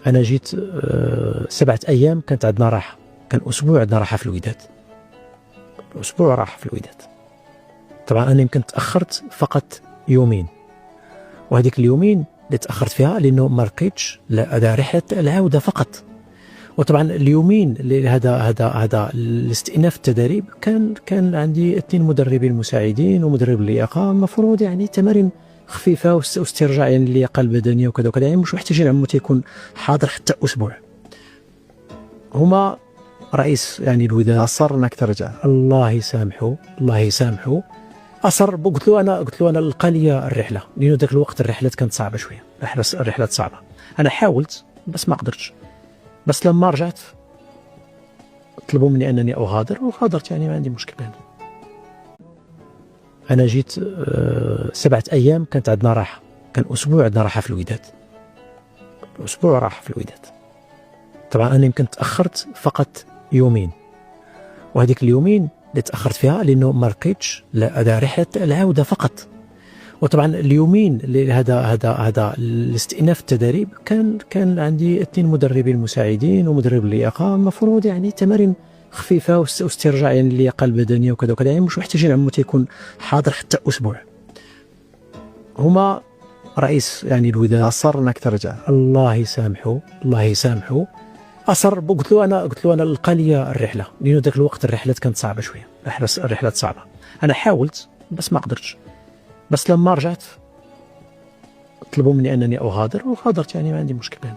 انا جيت 7 ايام كانت عندنا راحه، كان اسبوع عندنا راحه في الوداد، اسبوع راحه في الوداد. طبعا انا يمكن تاخرت فقط يومين، وهذيك اليومين اللي تاخرت فيها لانه ما لقيتش هذا رحله العوده فقط. وطبعا اليومين اللي هذا الاستئناف التدريب كان عندي 2 مدربين مساعدين ومدرب اللياقه، المفروض يعني تمارين خفيفه واسترجاع يعني اللياقه البدنيه وكذا وكذا، يعني مش محتاجين عمو تيكون حاضر حتى اسبوع. هما رئيس يعني الوداد اصر انك ترجع. الله يسامحه الله يسامحه، اصر. قلت له انا لقى لي الرحله، لانه ذاك الوقت الرحلات كانت صعبه شويه، الرحلات صعبه. انا حاولت بس ما قدرتش، بس لما رجعت طلبوا مني انني اغادر وغادرت، يعني ما عندي مشكله. انا جيت 7 ايام كانت عندنا راحه، كان اسبوع عندنا راحه في الوداد، اسبوع راحه في الوداد. طبعا انا يمكن تاخرت فقط يومين، وهذيك اليومين اللي تاخرت فيها لانه ما لقيتش هذا رحله العوده فقط. وطبعا اليومين اللي هذا الاستئناف التدريب كان عندي 2 مدربين مساعدين ومدرب اللياقه، المفروض يعني تمارين خفيفه واسترجاع يعني اللياقه البدنيه وكذا وكذا، يعني مش محتاجين عمو تيكون حاضر حتى اسبوع. هما رئيس يعني الوداد اصر انك ترجع. الله يسامحه الله يسامحه، اصر. قلت له انا لقى لي الرحله، لانه ذاك الوقت الرحلات كانت صعبه شويه، الرحلات صعبه. انا حاولت بس ما قدرتش، بس لما رجعت طلبوا مني انني اغادر وغادرت، يعني ما عندي مشكله.